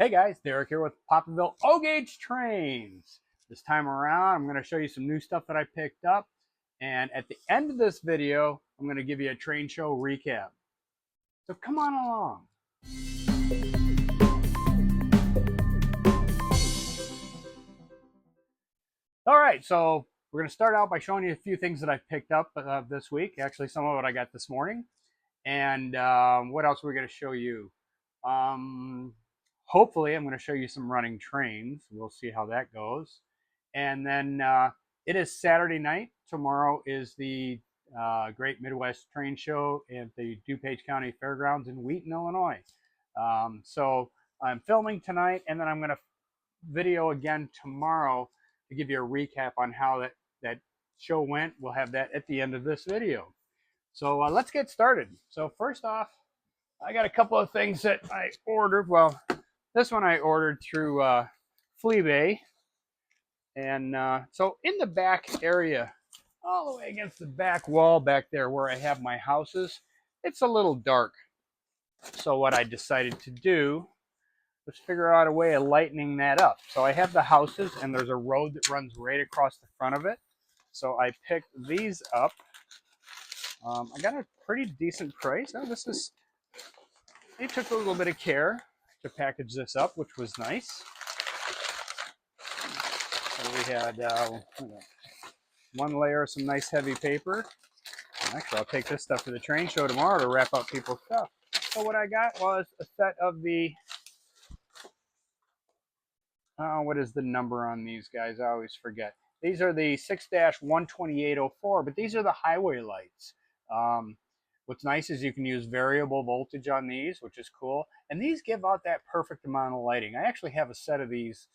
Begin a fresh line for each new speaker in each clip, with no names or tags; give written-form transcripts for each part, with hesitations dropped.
Hey guys, Derek here with Poplarville O-Gauge Trains. This time around, I'm going to show you some new stuff that I picked up. And at the end of this video, I'm going to give you a train show recap. So come on along. All right, so we're going to start out by showing you a few things that I picked up this week. Actually, some of it I got this morning. And what else are we going to show you? Hopefully, I'm going to show you some running trains. We'll see how that goes. And then it is Saturday night. Tomorrow is the Great Midwest Train Show at the DuPage County Fairgrounds in Wheaton, Illinois. So I'm filming tonight, and then I'm going to video again tomorrow to give you a recap on how that show went. We'll have that at the end of this video. So let's get started. So first off, I got a couple of things that I ordered. Well, this one I ordered through Fleabay. And so in the back area, all the way against the back wall back there where I have my houses, it's a little dark. So what I decided to do was figure out a way of lightening that up. So I have the houses, and there's a road that runs right across the front of it. So I picked these up. I got a pretty decent price. Oh, they took a little bit of care to package this up, which was nice. So we had one layer of some nice heavy paper. Actually, I'll take this stuff to the train show tomorrow to wrap up people's stuff. So what I got was a set of the, what is the number on these guys? I always forget. These are the 6-12804, but these are the highway lights. What's nice is you can use variable voltage on these, which is cool. And these give out that perfect amount of lighting. I actually have a set of these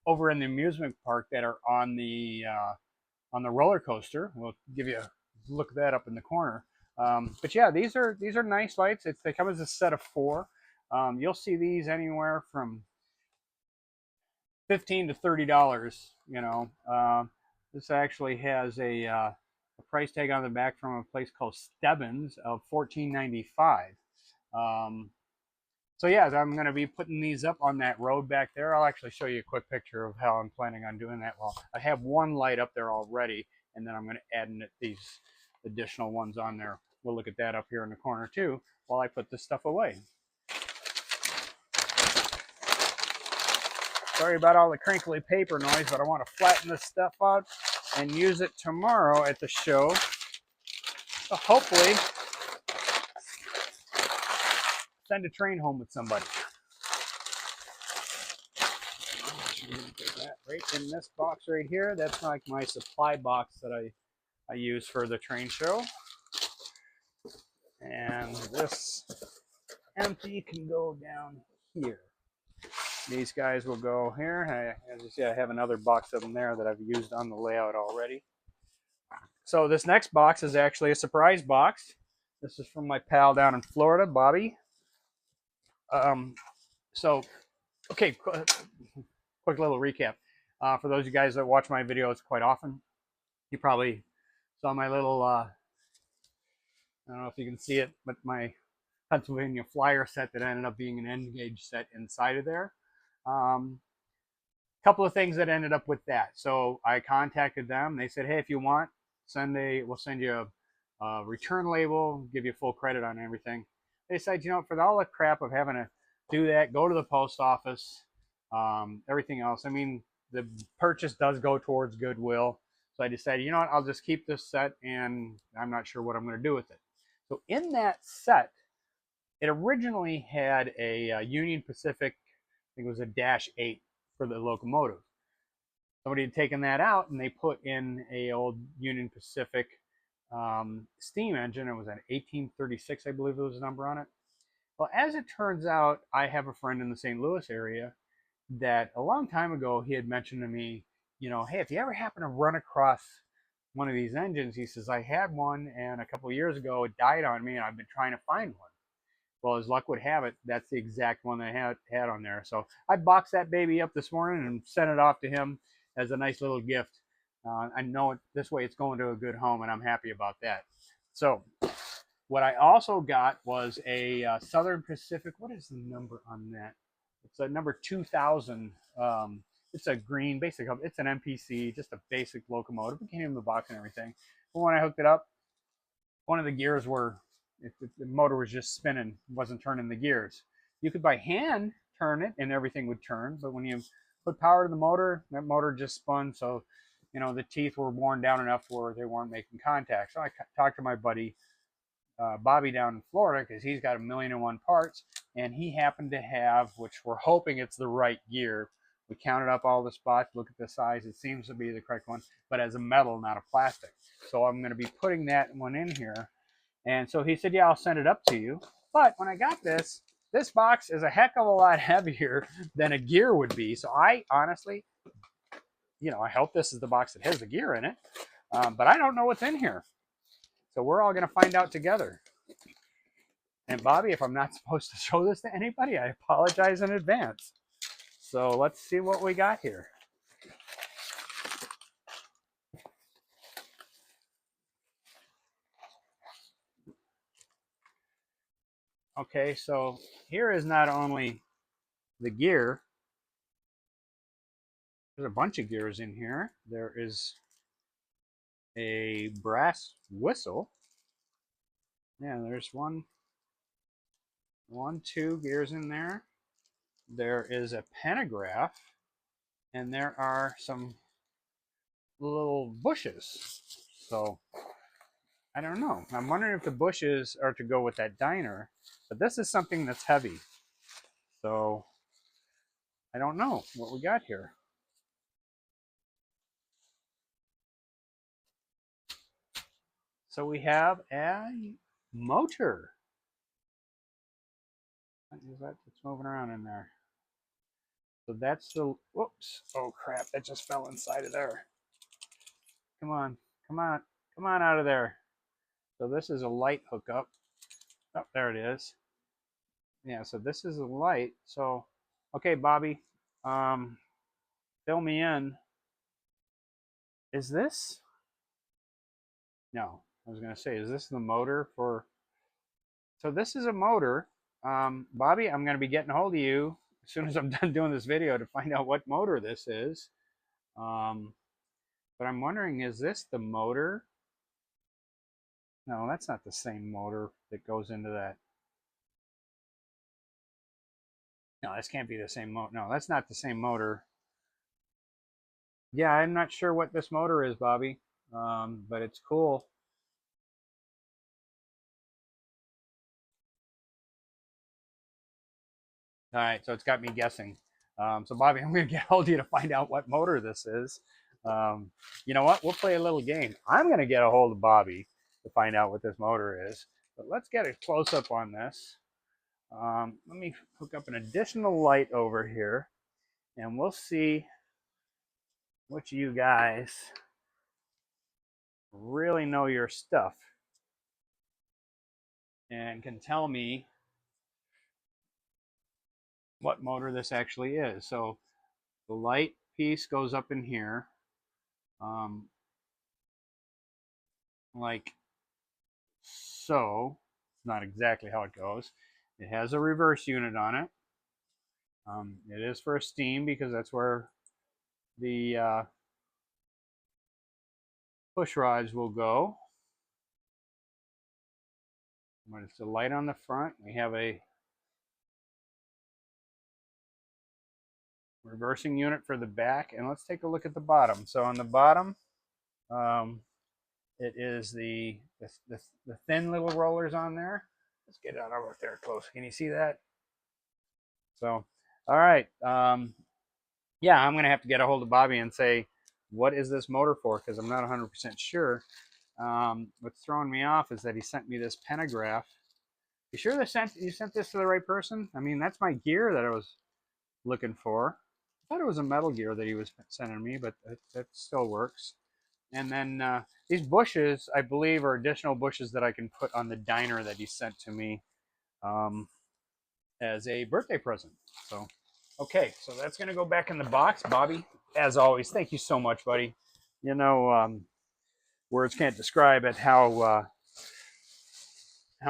over in the amusement park that are on the roller coaster. We'll give you a look at that up in the corner. But yeah, these are nice lights. They come as a set of 4. You'll see these anywhere from $15 to $30. You know, this actually has a price tag on the back from a place called Stebbins of $14.95. So yeah, I'm going to be putting these up on that road back there. I'll actually show you a quick picture of how I'm planning on doing that. Well, I have one light up there already, and then I'm going to add in these additional ones on there. We'll look at that up here in the corner too while I put this stuff away. Sorry about all the crinkly paper noise, but I want to flatten this stuff out and use it tomorrow at the show. So hopefully send a train home with somebody. Put that right in this box right here. That's like my supply box that I use for the train show. And this empty can go down here. These guys will go here. As you see, I have another box of them there that I've used on the layout already. So this next box is actually a surprise box. This is from my pal down in Florida, Bobby. So, okay, quick little recap. For those of you guys that watch my videos quite often, you probably saw my little, I don't know if you can see it, but my Pennsylvania Flyer set that ended up being an N-gauge set inside of there. Couple of things that ended up with that. So I contacted them. They said, hey, if you want, we'll send you a return label, give you full credit on everything. They said, you know, for all the crap of having to do that, go to the post office, everything else. I mean, the purchase does go towards goodwill. So I decided, you know what, I'll just keep this set, and I'm not sure what I'm going to do with it. So in that set, it originally had a Union Pacific, I think it was a -8 for the locomotive. Somebody had taken that out, and they put in a old Union Pacific steam engine. It was an 1836, I believe there was a number on it. Well, as it turns out, I have a friend in the St. Louis area that a long time ago, he had mentioned to me, you know, hey, if you ever happen to run across one of these engines, he says, I had one, and a couple of years ago, it died on me, and I've been trying to find one. Well, as luck would have it, that's the exact one that I had on there. So I boxed that baby up this morning and sent it off to him as a nice little gift. I know this way it's going to a good home, and I'm happy about that. So what I also got was a Southern Pacific. What is the number on that? It's a number 2000. It's a green, basic. It's an MPC, just a basic locomotive. It came in the box and everything. But when I hooked it up, one of the gears were, the motor was just spinning, wasn't turning the gears. You could by hand turn it and everything would turn, but when you put power to the motor, that motor just spun. So, the teeth were worn down enough where they weren't making contact. So I talked to my buddy Bobby down in Florida because he's got 1,000,001 parts, and he happened to have, which we're hoping it's the right gear. We counted up all the spots, look at the size. It seems to be the correct one, but as a metal, not a plastic. So I'm going to be putting that one in here. And so he said, yeah, I'll send it up to you. But when I got this box is a heck of a lot heavier than a gear would be. So I honestly, I hope this is the box that has the gear in it. But I don't know what's in here. So we're all going to find out together. And Bobby, if I'm not supposed to show this to anybody, I apologize in advance. So let's see what we got here. Okay, so here is not only the gear. There's a bunch of gears in here. There is a brass whistle. Yeah, there's one, two gears in there. There is a pantograph, and there are some little bushes. So I don't know. I'm wondering if the bushes are to go with that diner, but this is something that's heavy. So I don't know what we got here. So we have a motor. What is that? It's moving around in there. So that's the, whoops. Oh crap, that just fell inside of there. Come on, come on, come on out of there. So this is a light hookup. Oh, there it is. Yeah, so this is a light. So, okay, Bobby, fill me in. Is this? No, I was going to say, is this the motor for? So this is a motor. Bobby, I'm going to be getting a hold of you as soon as I'm done doing this video to find out what motor this is. But I'm wondering, is this the motor? No, that's not the same motor that goes into that. No, this can't be the same motor. No, that's not the same motor. Yeah, I'm not sure what this motor is, Bobby, but it's cool. All right, so it's got me guessing. So, Bobby, I'm going to get hold of you to find out what motor this is. You know what? We'll play a little game. I'm going to get a hold of Bobby to find out what this motor is. But let's get a close-up on this. Let me hook up an additional light over here, and we'll see what you guys really know your stuff and can tell me what motor this actually is. So the light piece goes up in here, like so. It's not exactly how it goes. It has a reverse unit on it. It is for steam because that's where the push rods will go. When it's the light on the front, we have a reversing unit for the back. And let's take a look at the bottom. So on the bottom, it is the thin little rollers on there. Let's get it over there close. Can you see that? So, all right. Yeah, I'm going to have to get a hold of Bobby and say, what is this motor for? Because I'm not 100% sure. What's throwing me off is that he sent me this pantograph. You sure you sent this to the right person? I mean, that's my gear that I was looking for. I thought it was a metal gear that he was sending me, but that still works. And then these bushes, I believe, are additional bushes that I can put on the diner that he sent to me as a birthday present. So, okay, so that's going to go back in the box. Bobby, as always, thank you so much, buddy. You know, words can't describe it how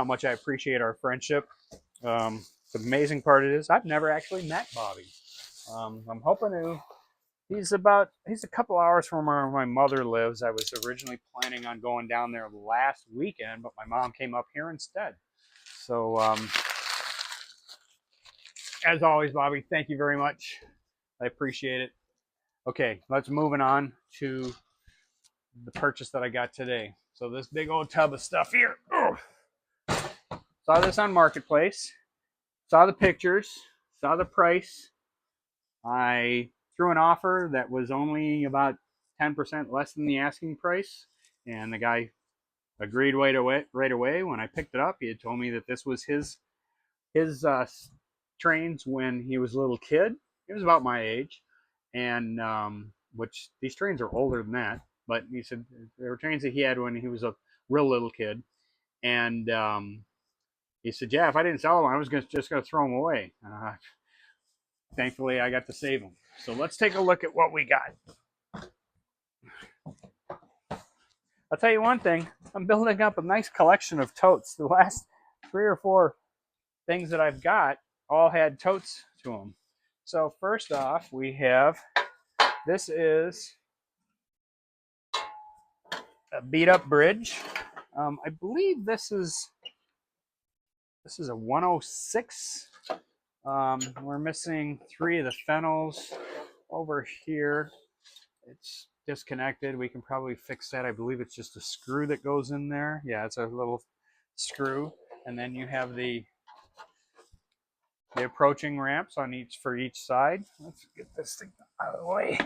much I appreciate our friendship. The amazing part is I've never actually met Bobby. I'm hoping to. He's a couple hours from where my mother lives. I was originally planning on going down there last weekend, but my mom came up here instead. So as always, Bobby, thank you very much. I appreciate it. Okay, let's moving on to the purchase that I got today. So this big old tub of stuff here. Oh, saw this on Marketplace. Saw the pictures. Saw the price. I threw an offer that was only about 10% less than the asking price, and the guy agreed right away. Right away, when I picked it up, he had told me that this was his trains when he was a little kid. He was about my age, and which these trains are older than that. But he said there were trains that he had when he was a real little kid, and he said, "Yeah, if I didn't sell them, I was just gonna throw them away." Thankfully, I got to save them. So let's take a look at what we got. I'll tell you one thing, I'm building up a nice collection of totes. The last 3 or 4 things that I've got all had totes to them. So first off, we have, this is a beat up bridge. I believe this is a 106. We're missing 3 of the fennels over here. It's disconnected. We can probably fix that. I believe it's just a screw that goes in there. Yeah, it's a little screw. And then you have the approaching ramps on for each side. Let's get this thing out of the way.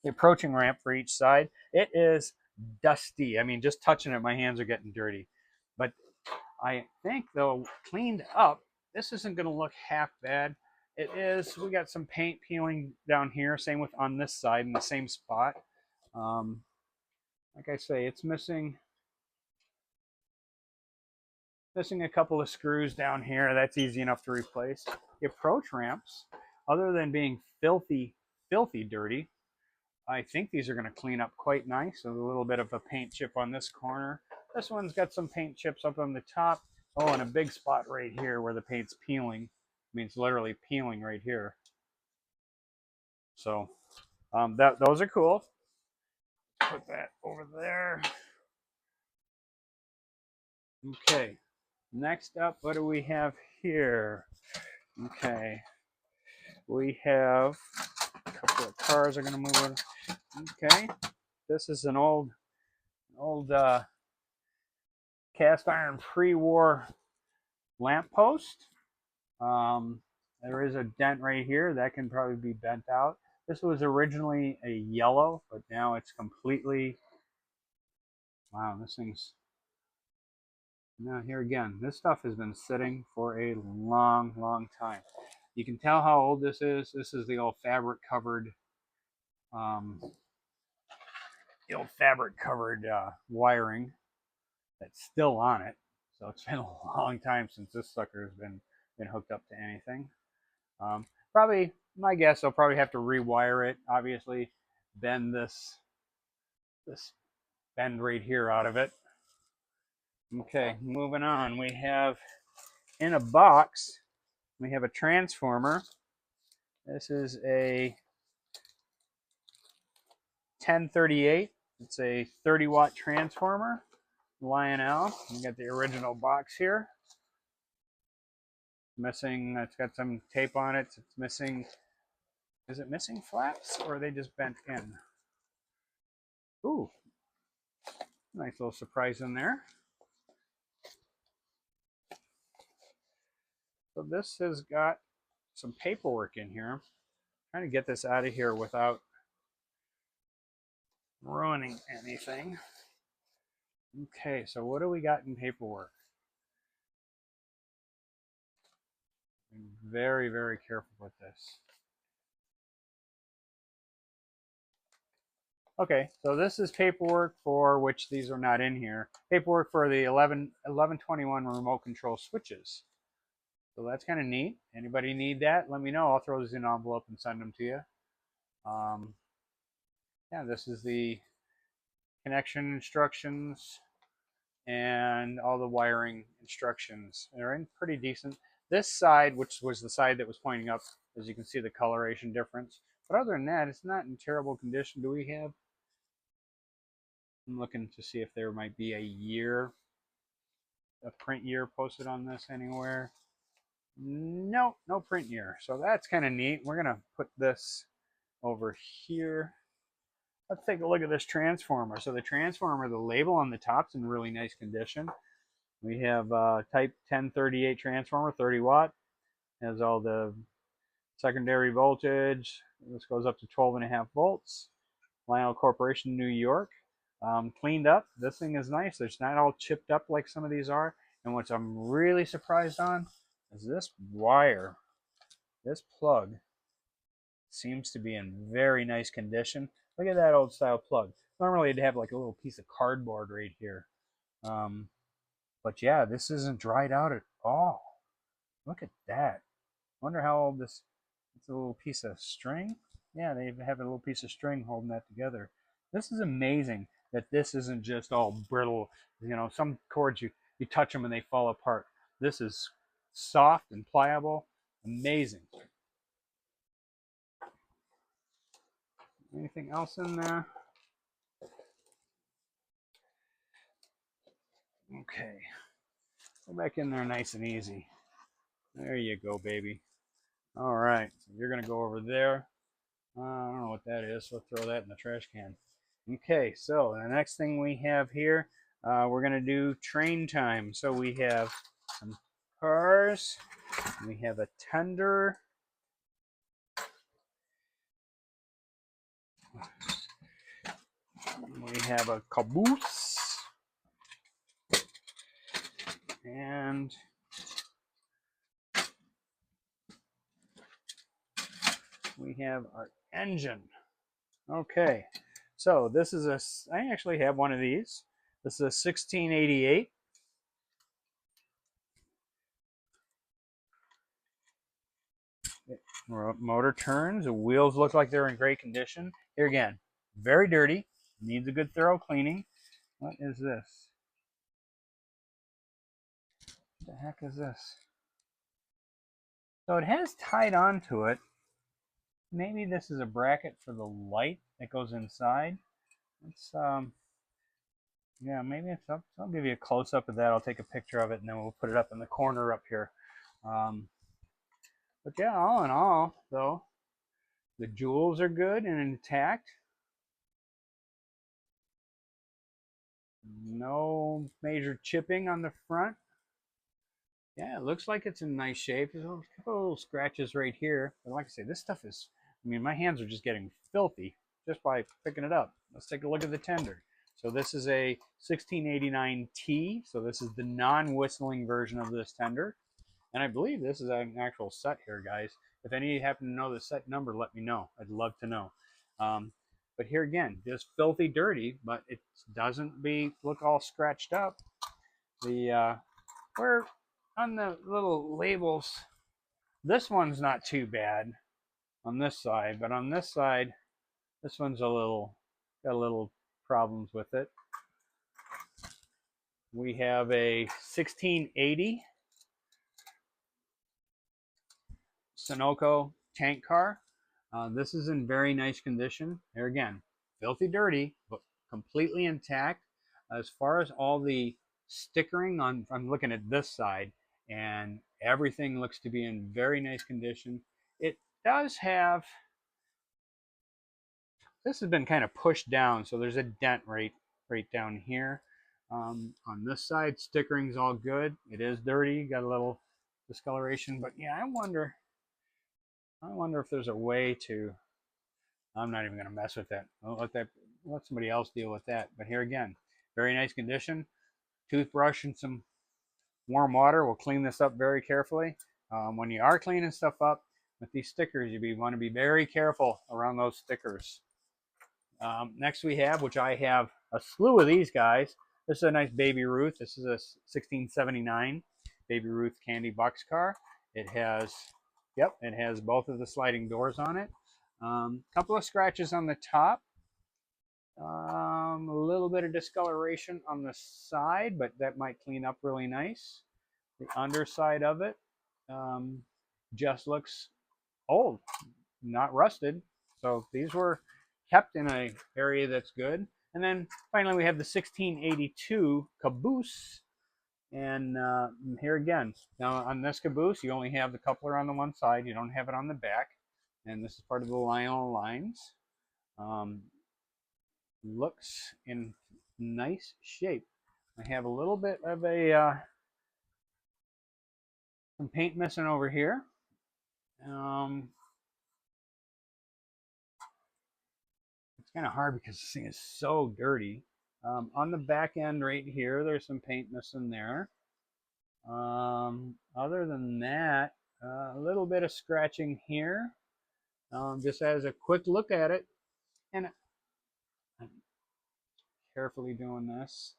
The approaching ramp for each side. It is dusty. I mean, just touching it, my hands are getting dirty. But I think, though, cleaned up, this isn't going to look half bad. It is. We got some paint peeling down here. Same with on this side in the same spot. Like I say, it's missing a couple of screws down here. That's easy enough to replace. The approach ramps, other than being filthy dirty, I think these are going to clean up quite nice. So a little bit of a paint chip on this corner. This one's got some paint chips up on the top. Oh, and a big spot right here where the paint's peeling. I mean, it's literally peeling right here. So those are cool. Put that over there. Okay. Next up, what do we have here? Okay. We have a couple of cars are going to move in. Okay. This is an old cast iron pre-war lamppost. There is a dent right here that can probably be bent out. This was originally a yellow, but now it's completely, wow, this thing's, now here again, this stuff has been sitting for a long time. You can tell how old this is. This is the old fabric covered wiring that's still on it. So it's been a long time since this sucker has been hooked up to anything. Probably, my guess, I'll probably have to rewire it. Obviously, bend this bend right here out of it. Okay, moving on. We have in a box, we have a transformer. This is a 1038. It's a 30-watt transformer. Lionel. We got the original box here. Missing, it's got some tape on it. It's missing, is it missing flaps or are they just bent in? Ooh, nice little surprise in there. So this has got some paperwork in here. I'm trying to get this out of here without ruining anything. Okay, so what do we got in paperwork? Be very careful with this. Okay, so this is paperwork for which these are not in here. Paperwork for the 1121 remote control switches. So that's kind of neat. Anybody need that? Let me know. I'll throw these in an envelope and send them to you. Yeah, this is the connection instructions and all the wiring instructions. They're in pretty decent. This side, which was the side that was pointing up, as you can see the coloration difference. But other than that, it's not in terrible condition. Do we have? I'm looking to see if there might be a print year posted on this anywhere. No, no print year. So that's kind of neat. We're gonna put this over here. Let's take a look at this transformer. So the transformer, the label on the top's in really nice condition. We have type 1038 transformer, 30 watt. Has all the secondary voltage. This goes up to 12.5 volts. Lionel Corporation, New York. Cleaned up. This thing is nice. It's not all chipped up like some of these are. And what I'm really surprised on is this wire. This plug seems to be in very nice condition. Look at that old style plug. Normally it'd have like a little piece of cardboard right here. But yeah, this isn't dried out at all. Look at that. Wonder how old this. It's a little piece of string. Yeah, they have a little piece of string holding that together. This is amazing that this isn't just all brittle. You know, some cords you touch them and they fall apart. This is soft and pliable. Amazing. Anything else in there? Okay. Go back in there nice and easy. There you go, baby. All right. So you're going to go over there. I don't know what that is, so throw that in the trash can. Okay, so the next thing we have here, we're going to do train time. So we have some cars, we have a tender, we have a caboose, and we have our engine. Okay, so this is I actually have one of these. This is a 1688. Motor turns. The wheels look like they're in great condition. Here again, very dirty. Needs a good thorough cleaning. What is this? What the heck is this? So it has tied onto it. Maybe this is a bracket for the light that goes inside. It's yeah, maybe it's up. I'll give you a close up of that. I'll take a picture of it and then we'll put it up in the corner up here. But yeah, all in all, though, the jewels are good and intact. No major chipping on the front. Yeah, it looks like it's in nice shape. There's a couple little scratches right here. But like I say, this stuff is, I mean, my hands are just getting filthy just by picking it up. Let's take a look at the tender. So this is a 1689T. So this is the non-whistling version of this tender. And I believe this is an actual set here, guys. If any of you happen to know the set number, let me know. I'd love to know. But here again, just filthy dirty, but it doesn't look all scratched up. We're on the little labels. This one's not too bad on this side, but on this side, this one's got a little problems with it. We have a 1680 Sunoco tank car. This is in very nice condition. Here again, filthy dirty, but completely intact. As far as all the stickering I'm looking at this side, and everything looks to be in very nice condition. It does have, this has been kind of pushed down, so there's a dent right down here. On this side, stickering's all good. It is dirty, got a little discoloration, but yeah, I wonder if there's a way to, I'm not even going to mess with that. I'll let somebody else deal with that. But here again, very nice condition. Toothbrush and some warm water will clean this up very carefully. When you are cleaning stuff up with these stickers, you want to be very careful around those stickers. Next we have, which I have a slew of these guys. This is a nice Baby Ruth. This is a 1679 Baby Ruth candy boxcar. It has, yep, it has both of the sliding doors on it. Couple of scratches on the top. A little bit of discoloration on the side, but that might clean up really nice. The underside of it, just looks old, not rusted. So these were kept in an area that's good. And then finally we have the 1682 caboose. And here again, now on this caboose, you only have the coupler on the one side. You don't have it on the back. And this is part of the Lionel lines. Looks in nice shape. I have a little bit of some paint missing over here. It's kind of hard because this thing is so dirty. On the back end right here, there's some paint missing there. Other than that, a little bit of scratching here. Just as a quick look at it, and I'm carefully doing this.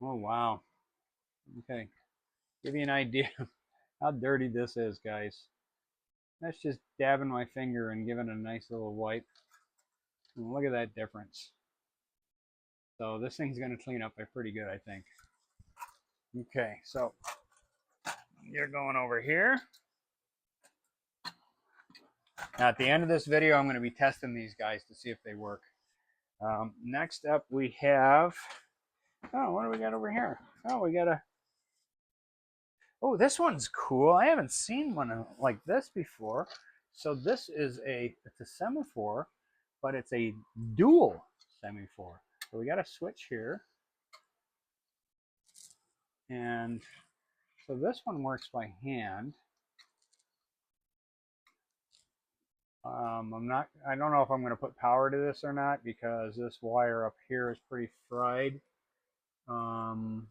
Oh wow. Okay, give you an idea of how dirty this is, guys. That's just dabbing my finger and giving it a nice little wipe. And look at that difference. So this thing's going to clean up pretty good, I think. Okay, so you're going over here. Now at the end of this video, I'm going to be testing these guys to see if they work. Next up, we have, oh, what do we got over here? Oh, we got a, oh, this one's cool. I haven't seen one like this before. So this is it's a semaphore, but it's a dual semaphore. So we got a switch here. And so this one works by hand. I don't know if I'm going to put power to this or not because this wire up here is pretty fried. I'm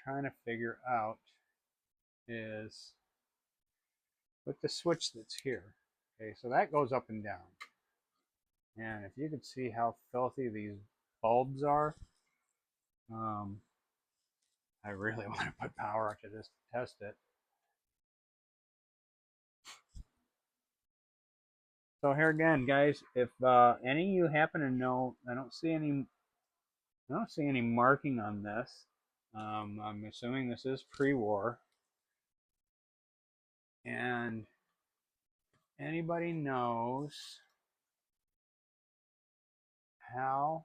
trying to figure out is with the switch that's here. Okay, so that goes up and down. And if you could see how filthy these bulbs are, I really want to put power to this to test it. So here again, guys, if any of you happen to know, I don't see any marking on this. I'm assuming this is pre-war. And anybody knows how?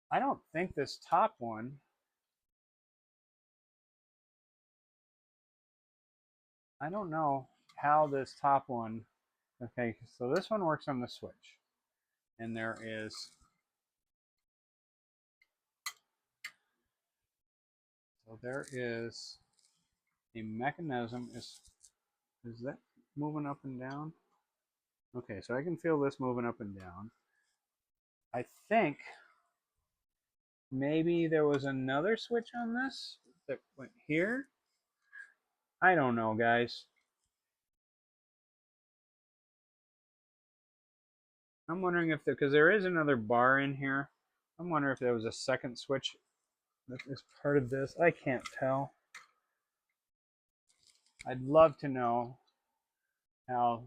I don't think this top one, I don't know how this top one, okay, so this one works on the switch. And there is, so there is a mechanism. Is that moving up and down? Okay, so I can feel this moving up and down. I think maybe there was another switch on this that went here. I don't know, guys. I'm wondering if because there is another bar in here. I'm wondering if there was a second switch that is part of this. I can't tell. I'd love to know how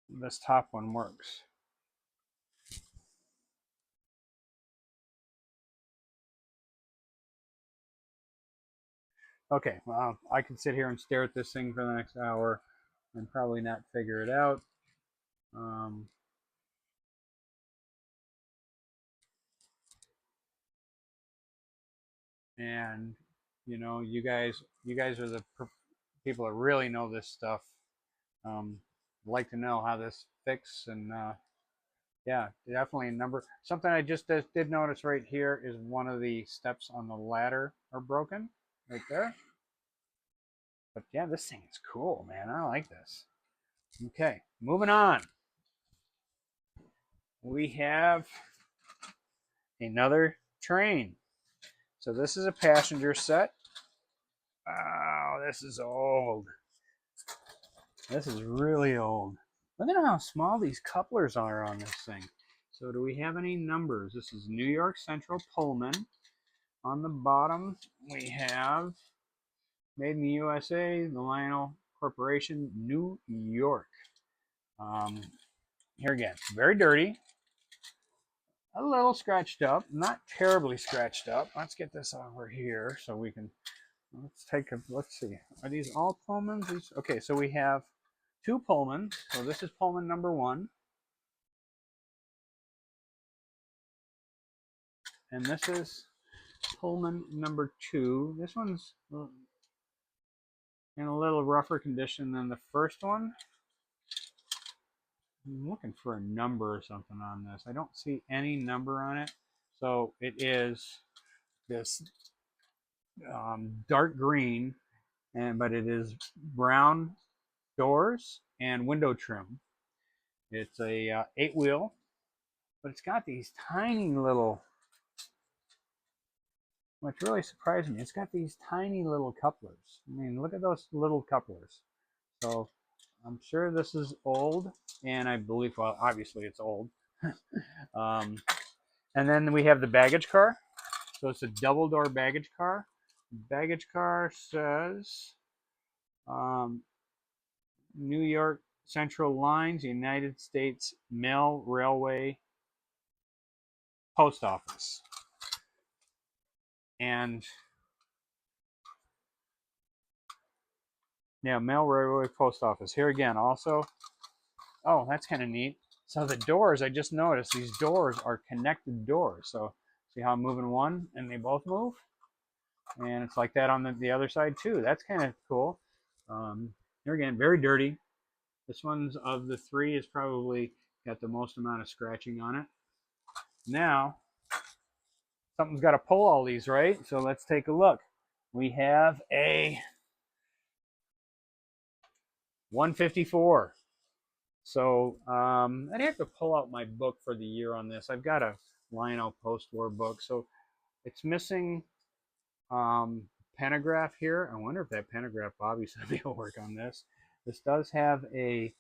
this top one works. Okay, well, I could sit here and stare at this thing for the next hour and probably not figure it out. And you know, you guys are the people that really know this stuff. Like to know how this fixes, and yeah, definitely a number. Something I just did notice right here is one of the steps on the ladder are broken right there. But yeah, this thing is cool, man. I like this. Okay, moving on. We have another train. So this is a passenger set. Wow, this is old. This is really old. Look at how small these couplers are on this thing. So do we have any numbers? This is New York Central Pullman. On the bottom, we have Made in the USA, the Lionel Corporation, New York. Here again, very dirty, a little scratched up, not terribly scratched up. Let's get this over here so we can, let's see. Are these all Pullmans? Okay, so we have 2 Pullmans. So this is Pullman number 1. And this is Pullman number 2. This one's in a little rougher condition than the first one. I'm looking for a number or something on this. I don't see any number on it. So it is this dark green, but it is brown doors and window trim. It's a 8-wheel, but it's got these tiny little, which really surprised me. It's got these tiny little couplers. I mean, look at those little couplers. So I'm sure this is old, and I believe, well, obviously it's old. And then we have the baggage car. So it's a double door baggage car. Baggage car says New York Central Lines, United States Mail Railway Post Office. And yeah, Mail Railway Post Office. Here again, also, oh, that's kind of neat. So the doors, I just noticed these doors are connected doors. So see how I'm moving one and they both move? And it's like that on the other side too. That's kind of cool. Here again, very dirty. This one's of the 3 is probably got the most amount of scratching on it. Now, something's got to pull all these, right? So let's take a look. We have a 154. So I'd have to pull out my book for the year on this. I've got a Lionel post-war book. So it's missing pantograph here. I wonder if that pantograph, Bobby said he'll work on this. This does have a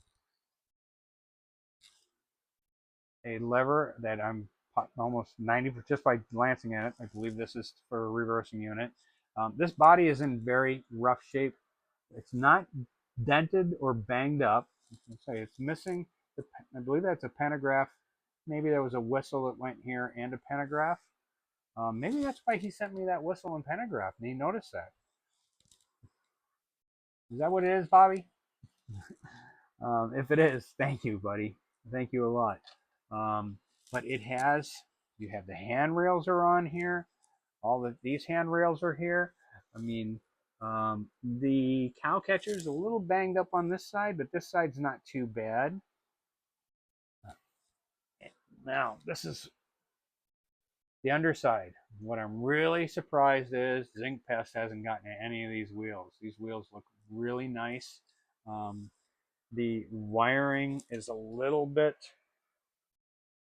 lever that I'm almost 90, just by glancing at it, I believe this is for a reversing unit. This body is in very rough shape. It's not dented or banged up. It's missing, I believe that's a pantograph. Maybe there was a whistle that went here and a pantograph. Maybe that's why he sent me that whistle and pantograph, and he noticed that. Is that what it is, Bobby? If it is, thank you, buddy. Thank you a lot. But it has, you have the handrails are on here. These handrails are here. I mean, the cow catcher is a little banged up on this side, but this side's not too bad. Now, this is the underside. What I'm really surprised is Zinc Pest hasn't gotten any of these wheels. These wheels look really nice. The wiring is a little bit,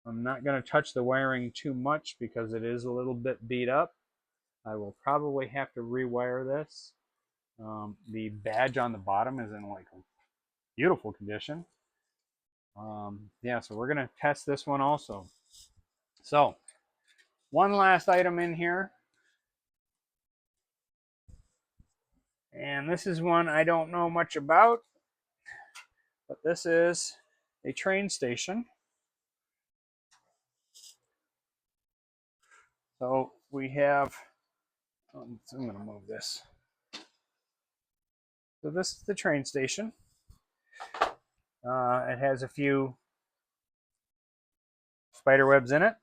I'm not going to touch the wiring too much because it is a little bit beat up. I will probably have to rewire this. The badge on the bottom is in like beautiful condition. Yeah, so we're going to test this one also. So, one last item in here. And this is one I don't know much about, but this is a train station. So we have, I'm going to move this. So this is the train station. It has a few spider webs in it.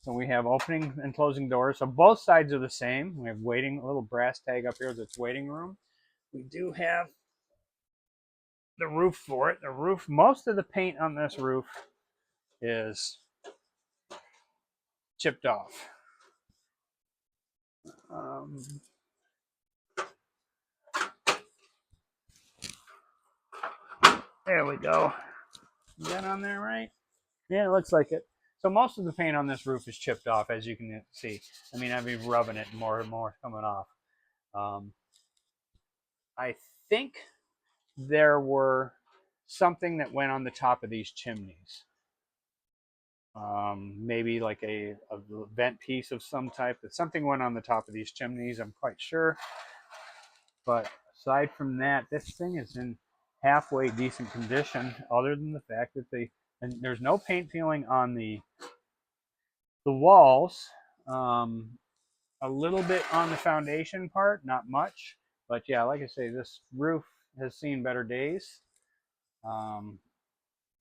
So we have opening and closing doors. So both sides are the same. We have waiting, a little brass tag up here that's waiting room. We do have the roof for it. The roof, most of the paint on this roof is chipped off. There we go. Is that on there right? Yeah, it looks like it. So most of the paint on this roof is chipped off, as you can see. I mean, I've been rubbing it, more and more coming off. I think there were something that went on the top of these chimneys. Maybe like a vent piece of some type. That something went on the top of these chimneys, I'm quite sure. But aside from that, this thing is in halfway decent condition, other than the fact that they and there's no paint peeling on the walls. A little bit on the foundation part, not much, but yeah, like I say, this roof has seen better days. Um,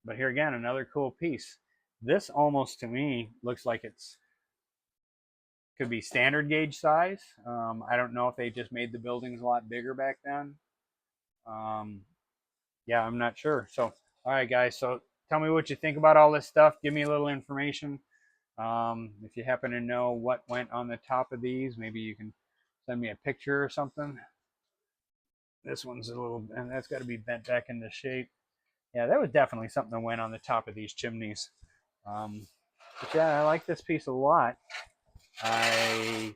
but here again, another cool piece. This almost to me looks like it's could be standard gauge size. I don't know if they just made the buildings a lot bigger back then. Um, yeah, I'm not sure. So, all right, guys. So, tell me what you think about all this stuff. Give me a little information. If you happen to know what went on the top of these, maybe you can send me a picture or something. This one's a little, and that's got to be bent back into shape. Yeah, that was definitely something that went on the top of these chimneys. Um, but yeah, I like this piece a lot. I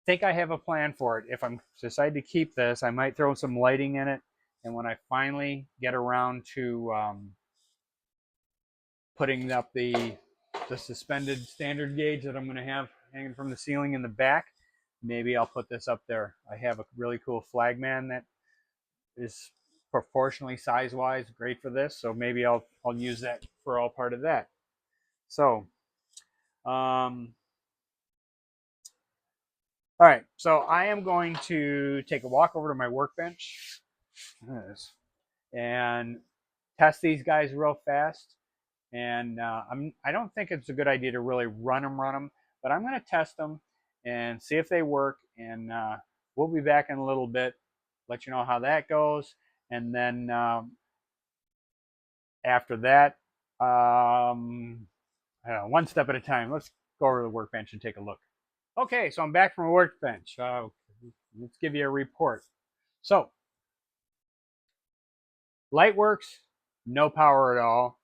think I have a plan for it. If I decide to keep this, I might throw some lighting in it. And when I finally get around to putting up the suspended standard gauge that I'm going to have hanging from the ceiling in the back, maybe I'll put this up there. I have a really cool flagman that is proportionally size-wise great for this, so maybe I'll use that for all part of that. So, all right, so I am going to take a walk over to my workbench and test these guys real fast. And I don't think it's a good idea to really run them, but I'm going to test them and see if they work. And we'll be back in a little bit, let you know how that goes. And then after that, one step at a time. Let's go over to the workbench and take a look. Okay, so I'm back from a workbench. Let's give you a report. So, light works, no power at all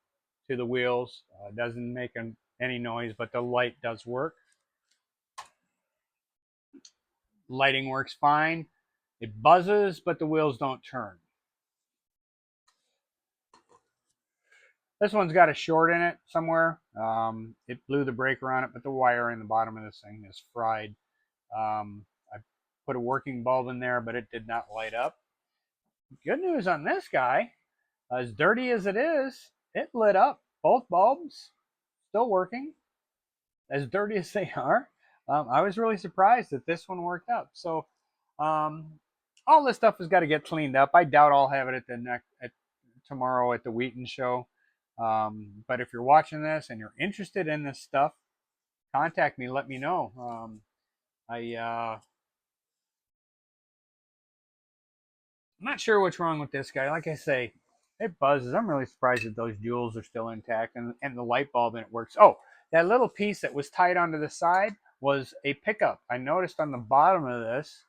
to the wheels. Doesn't make any noise, but the light does work. Lighting works fine. It buzzes, but the wheels don't turn. This one's got a short in it somewhere. It blew the breaker on it, but the wire in the bottom of this thing is fried. I put a working bulb in there, but it did not light up. Good news on this guy, as dirty as it is, it lit up. Both bulbs still working, as dirty as they are. I was really surprised that this one worked up. So all this stuff has got to get cleaned up. I doubt I'll have it at tomorrow at the Wheaton show. But if you're watching this and you're interested in this stuff, contact me. Let me know. I'm not sure what's wrong with this guy. Like I say, it buzzes. I'm really surprised that those jewels are still intact and the light bulb in it works. Oh, that little piece that was tied onto the side was a pickup. I noticed on the bottom of this,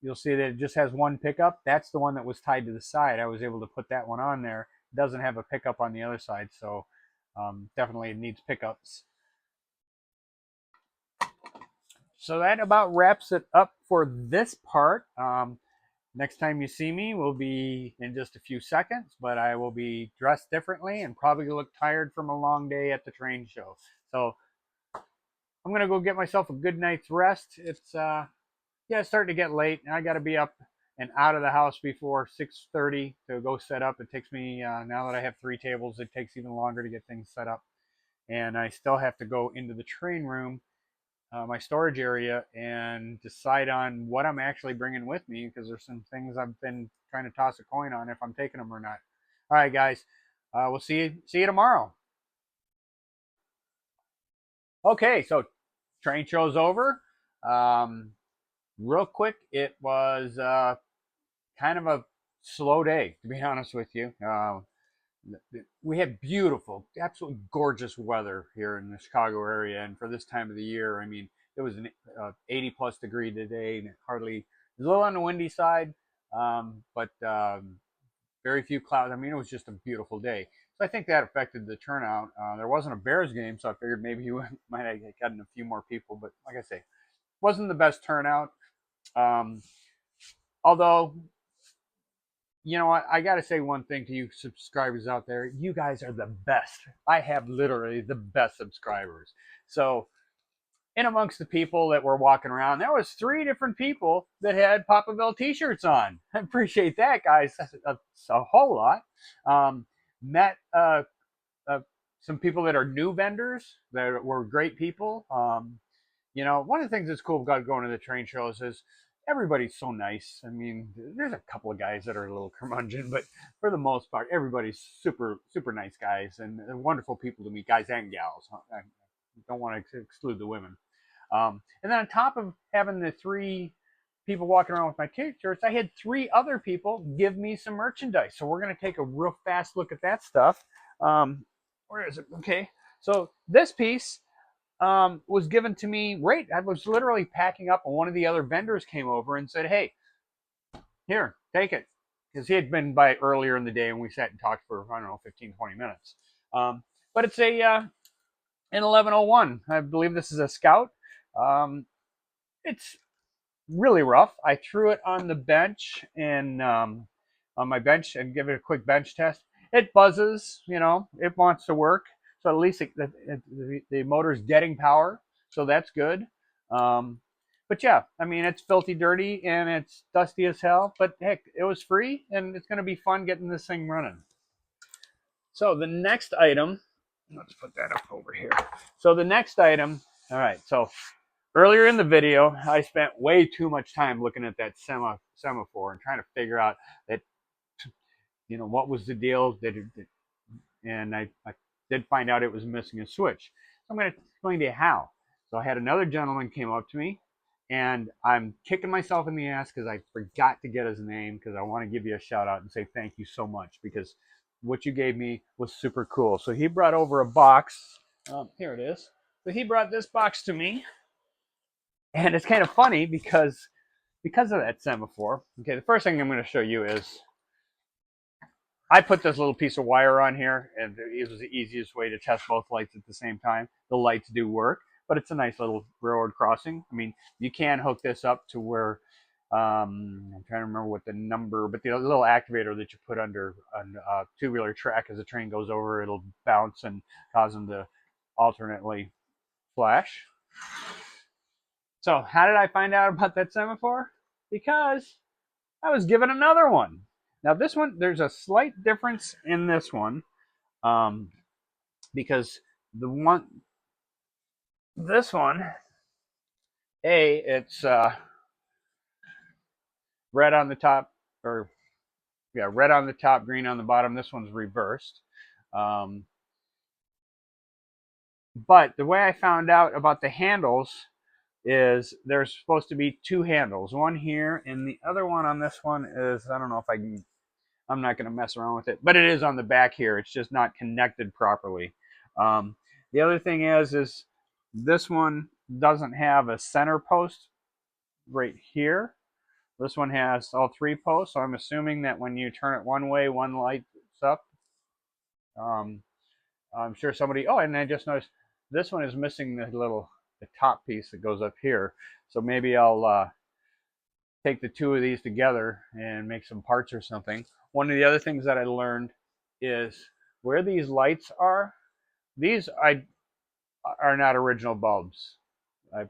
you'll see that it just has one pickup. That's the one that was tied to the side. I was able to put that one on there. It doesn't have a pickup on the other side, so definitely it needs pickups. So that about wraps it up for this part. Next time you see me will be in just a few seconds, but I will be dressed differently and probably look tired from a long day at the train show. So I'm going to go get myself a good night's rest. It's starting to get late, and I got to be up and out of the house before 6:30 to go set up. It takes me, now that I have 3 tables, it takes even longer to get things set up. And I still have to go into the train room, my storage area, and decide on what I'm actually bringing with me, because there's some things I've been trying to toss a coin on if I'm taking them or not. All right, guys, we'll see you tomorrow. Okay, so train show's over. Real quick, it was kind of a slow day, to be honest with you. We had beautiful, absolutely gorgeous weather here in the Chicago area, and for this time of the year, I mean, it was an 80 plus degree today, and it was a little on the windy side, but very few clouds. I mean, it was just a beautiful day. So I think that affected the turnout. There wasn't a Bears game, so I figured maybe you might have gotten a few more people, but like I say, wasn't the best turnout. Although, you know what? I got to say one thing to you subscribers out there. You guys are the best. I have literally the best subscribers. So, in amongst the people that were walking around, there was 3 different people that had Papa Bell t-shirts on. I appreciate that, guys. That's a whole lot. Met uh, some people that are new vendors that were great people. You know, one of the things that's cool about going to the train shows is everybody's so nice. I mean, there's a couple of guys that are a little curmudgeon, but for the most part, everybody's super nice guys and wonderful people to meet, guys and gals. I don't want to exclude the women. And then on top of having the three people walking around with my t-shirts, I had three other people give me some merchandise. So we're going to take a real fast look at that stuff. Where is it? Okay. So this piece was given to me right. I was literally packing up, and one of the other vendors came over and said, "Hey, here, take it," because he had been by earlier in the day, and we sat and talked for I don't know 15, 20 minutes. But it's a an 1101. I believe this is a Scout. It's really rough. I threw it on the bench and on my bench and give it a quick bench test. It buzzes, you know, it wants to work. So at least the motor's getting power, so that's good. Um, but yeah, I mean, it's filthy dirty and it's dusty as hell, but heck, it was free and it's going to be fun getting this thing running. So the next item, let's put that up over here. So the next item, all right, so earlier in the video, I spent way too much time looking at that semaphore and trying to figure out that, you know, what was the deal. And I did find out it was missing a switch. So I'm going to explain to you how. So I had another gentleman came up to me, and I'm kicking myself in the ass because I forgot to get his name because I want to give you a shout out and say thank you so much because what you gave me was super cool. So he brought over a box. Here it is. So he brought this box to me, and it's kind of funny because of that semaphore. Okay, the first thing I'm going to show you is I put this little piece of wire on here, and it was the easiest way to test both lights at the same time. The lights do work, but it's a nice little railroad crossing. I mean, you can hook this up to where I'm trying to remember what the number, but the little activator that you put under a two-wheeler track as the train goes over, it'll bounce and cause them to alternately flash. So how did I find out about that semaphore? Because I was given another one. Now this one, there's a slight difference in this one um, because this one, it's red on the top, or yeah, red on the top, green on the bottom. This one's reversed. Um, but the way I found out about the handles is there's supposed to be two handles, one here and the other one on this one is, I don't know if I can, I'm not going to mess around with it, but it is on the back here. It's just not connected properly. The other thing is this one doesn't have a center post right here. This one has all three posts, so I'm assuming that when you turn it one way, one lights up. I'm sure somebody, oh, and I just noticed this one is missing the top piece that goes up here. So maybe I'll take the two of these together and make some parts or something. One of the other things that I learned is where these lights are, these are not original bulbs. I've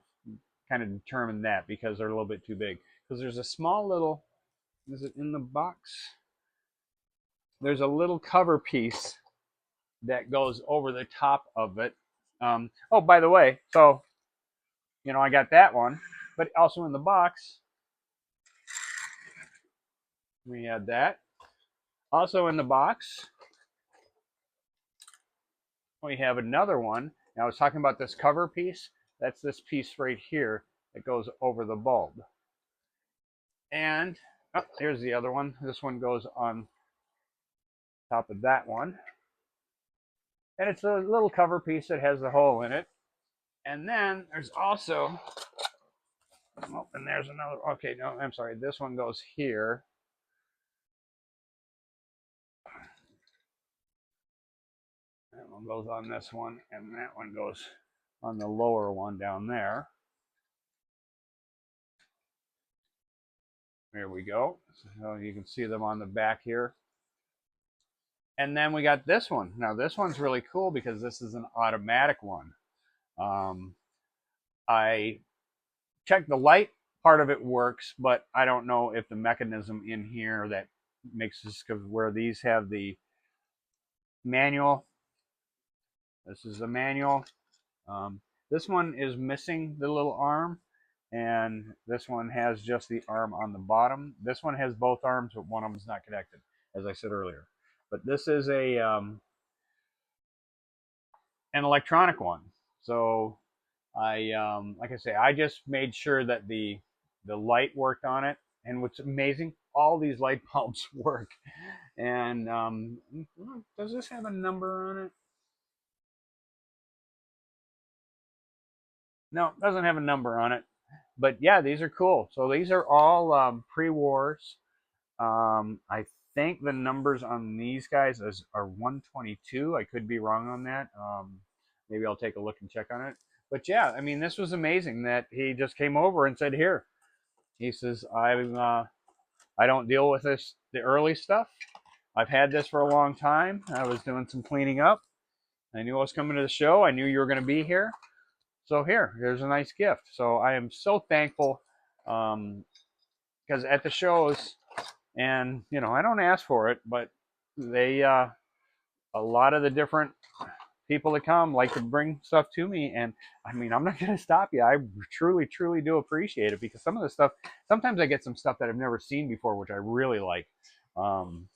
kind of determined that because they're a little bit too big. Because there's a small little, is it in the box? There's a little cover piece that goes over the top of it. Oh, by the way, so, you know, I got that one, but also in the box, we had that. Also in the box, we have another one. Now I was talking about this cover piece. That's this piece right here that goes over the bulb. And oh, here's the other one. This one goes on top of that one. And it's a little cover piece that has the hole in it. And then there's also, oh, and there's another, okay, no, I'm sorry. This one goes here. That one goes on this one, and that one goes on the lower one down there. There we go. So you can see them on the back here. And then we got this one. Now this one's really cool because this is an automatic one. I checked the light. Part of it works, but I don't know if the mechanism in here that makes this, because where these have the manual. This is the manual. Um, this one is missing the little arm, and this one has just the arm on the bottom. This one has both arms, but one of them is not connected, as I said earlier. But this is a an electronic one. So I like I say, I just made sure that the light worked on it. And what's amazing, all these light bulbs work. And does this have a number on it? No, it doesn't have a number on it. But yeah, these are cool. So these are all pre-wars. I think the numbers on these guys are 122. I could be wrong on that. Maybe I'll take a look and check on it. But yeah, I mean, this was amazing that he just came over and said, "Here," he says, I don't deal with this the early stuff. I've had this for a long time. I was doing some cleaning up. I knew I was coming to the show. I knew you were going to be here. So here's a nice gift. So I am so thankful because at the shows, and you know, I don't ask for it, but they a lot of the different people that come like to bring stuff to me, and I mean, I'm not going to stop you. I truly do appreciate it because some of the stuff, sometimes I get some stuff that I've never seen before, which I really like. Um,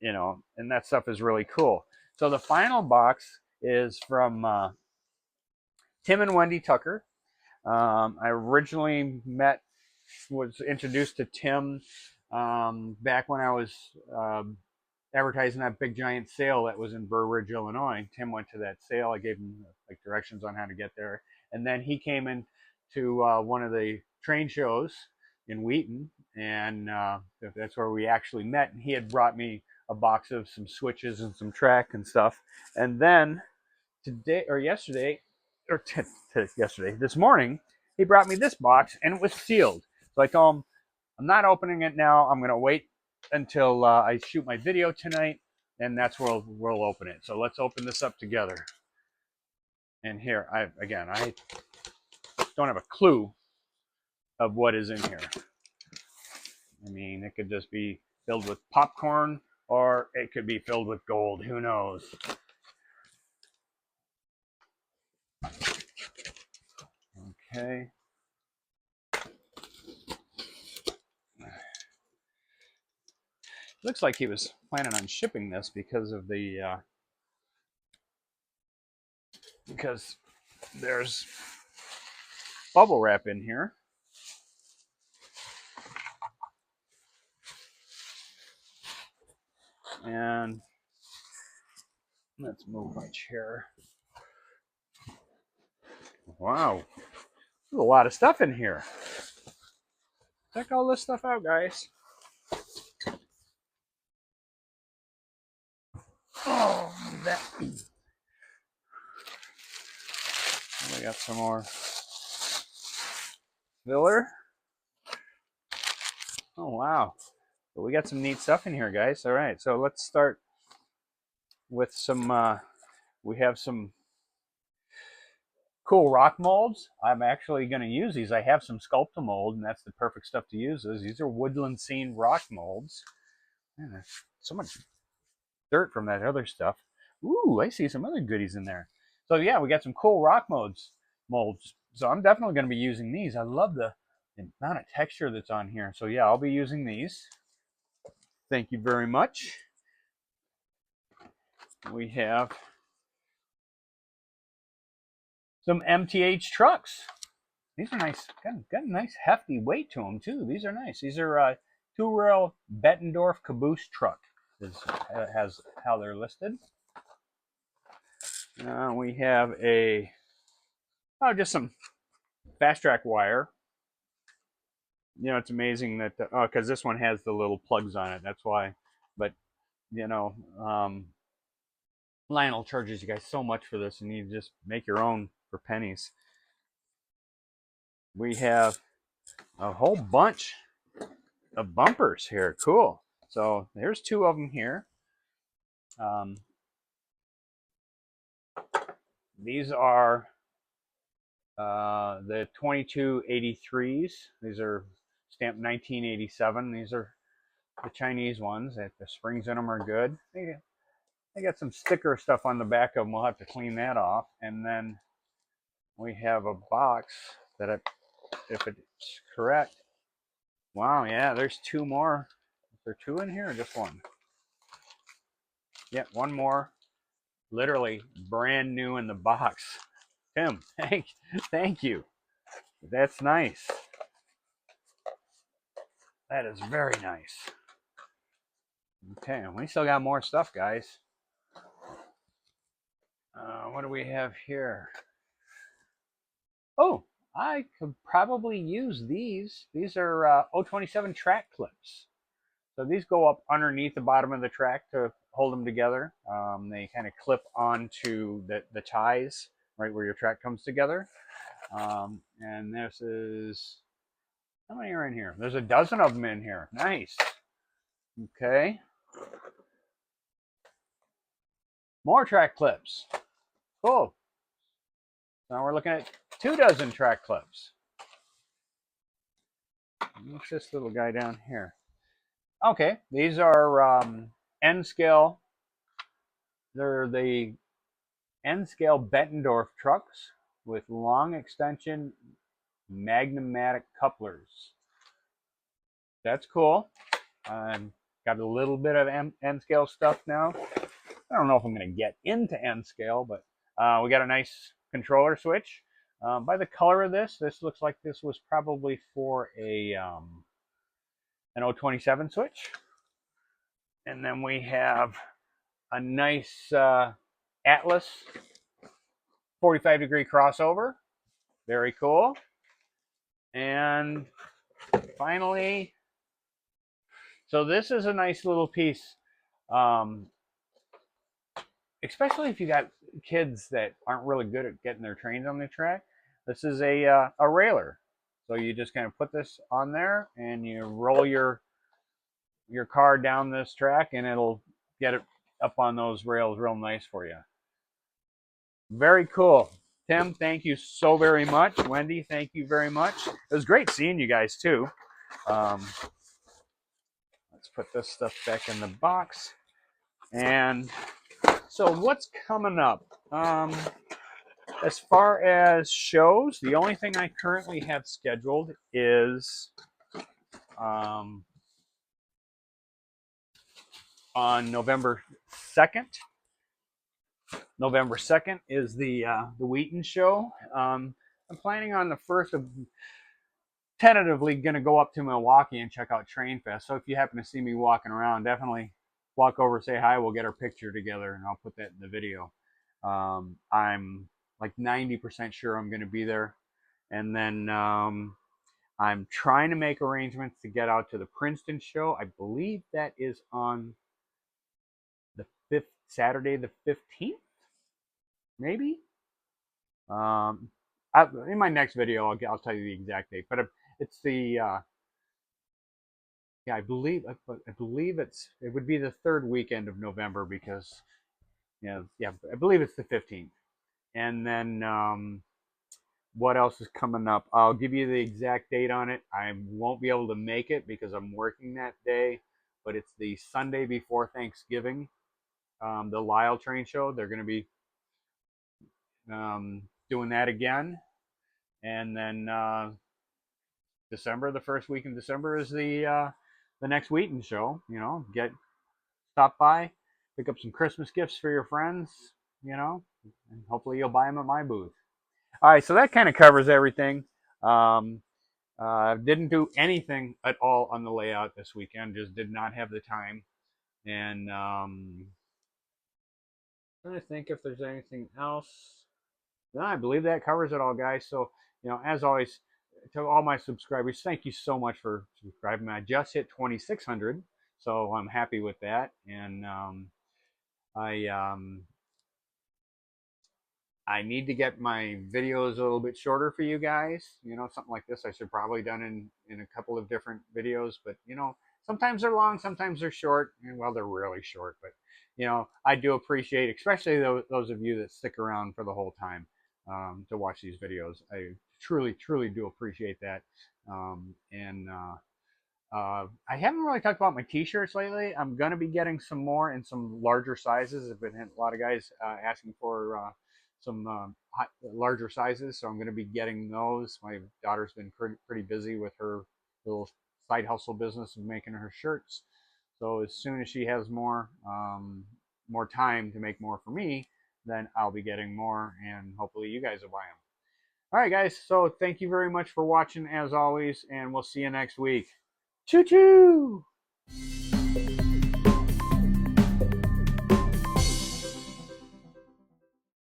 you know, and that stuff is really cool. So the final box is from Tim and Wendy Tucker. I originally was introduced to Tim back when I was advertising that big giant sale that was in Burr Ridge, Illinois. Tim went to that sale. I gave him like directions on how to get there, and then he came in to one of the train shows in Wheaton, and that's where we actually met. And he had brought me a box of some switches and some track and stuff. And then today or yesterday, or yesterday, this morning, he brought me this box and it was sealed. So I told him, I'm not opening it now. I'm going to wait until I shoot my video tonight, and that's where we'll open it. So let's open this up together. And here, I don't have a clue of what is in here. I mean, it could just be filled with popcorn, or it could be filled with gold. Who knows? Okay. Looks like he was planning on shipping this because of the because there's bubble wrap in here. And let's move my chair. Wow, there's a lot of stuff in here. Check all this stuff out, guys. Oh, that. We got some more filler. Oh, wow. But we got some neat stuff in here, guys. All right, so let's start with some, we have some cool rock molds. I'm actually going to use these. I have some Sculptamold, and that's the perfect stuff to use. These are woodland scene rock molds. Man, there's so much dirt from that other stuff. Ooh, I see some other goodies in there. So yeah, we got some cool rock molds. So I'm definitely going to be using these. I love the amount of texture that's on here. So yeah, I'll be using these. Thank you very much. We have some MTH trucks. These are nice. Got a nice hefty weight to them too. These are nice. These are two-rail Bettendorf caboose truck. Has how they're listed. We have just some fast track wire. You know, it's amazing that because this one has the little plugs on it. That's why. But you know, Lionel charges you guys so much for this, and you just make your own for pennies. We have a whole bunch of bumpers here. Cool. So there's two of them here. These are the 2283s. These are stamped 1987. These are the Chinese ones. The springs in them are good. I got some sticker stuff on the back of them. We'll have to clean that off. And then we have a box that, if it's correct, wow, yeah, there's two more. Is there two in here or just one? Yeah, one more. Literally brand new in the box. Tim, thank you. That's nice. That is very nice. Okay, we still got more stuff, guys. What do we have here? Oh, I could probably use these. These are 027 track clips. So these go up underneath the bottom of the track to hold them together. They kind of clip onto the ties, right where your track comes together. And this is, how many are in here? There's a dozen of them in here. Nice. Okay. More track clips. Cool. Now we're looking at 24 track clips. What's this little guy down here? Okay, these are N scale. They're the N scale Bettendorf trucks with long extension Magnum-matic couplers. That's cool. Got a little bit of N scale stuff now. I don't know if I'm going to get into N scale, but we got a nice controller switch. By the color of this looks like this was probably for an 027 switch. And then we have a nice Atlas 45-degree crossover. Very cool. And finally, so this is a nice little piece, especially if you got kids that aren't really good at getting their trains on the track. This is a railer. So you just kind of put this on there and you roll your car down this track and it'll get it up on those rails real nice for you. Very cool. Tim, thank you so very much. Wendy, thank you very much. It was great seeing you guys too. Let's put this stuff back in the box. And so what's coming up? As far as shows, the only thing I currently have scheduled is on November 2nd. November 2nd is the Wheaton show. I'm planning on the 1st of, tentatively going to go up to Milwaukee and check out Train Fest. So if you happen to see me walking around, definitely walk over, say hi. We'll get our picture together, and I'll put that in the video. I'm like 90% sure I'm going to be there. And then I'm trying to make arrangements to get out to the Princeton show. I believe that is on the Saturday the 15th, maybe. In my next video, I'll tell you the exact date. But it's the yeah, I believe it would be the third weekend of November because yeah, I believe it's the 15th. And then what else is coming up? I'll give you the exact date on it. I won't be able to make it because I'm working that day, but it's the Sunday before Thanksgiving. The Lyle Train Show. They're going to be doing that again. And then December, the first week in December is the next Wheaton show. You know, stop by, pick up some Christmas gifts for your friends. You know, and hopefully you'll buy them at my booth. All right, so that kind of covers everything. Didn't do anything at all on the layout this weekend. Just did not have the time. And I'm trying to think if there's anything else. No, I believe that covers it all, guys. So, you know, as always, to all my subscribers, thank you so much for subscribing. I just hit 2,600, so I'm happy with that. And I need to get my videos a little bit shorter for you guys. You know, something like this I should probably done in a couple of different videos. But, you know, sometimes they're long, sometimes they're short. Well, they're really short. But, you know, I do appreciate, especially those of you that stick around for the whole time to watch these videos. I truly, truly do appreciate that. I haven't really talked about my t-shirts lately. I'm going to be getting some more in some larger sizes. I've been a lot of guys asking for some larger sizes, so I'm going to be getting those. My daughter's been pretty busy with her little side hustle business of making her shirts. So as soon as she has more time to make more for me, then I'll be getting more, and hopefully you guys will buy them. All right, guys. So thank you very much for watching as always, and we'll see you next week. Choo choo!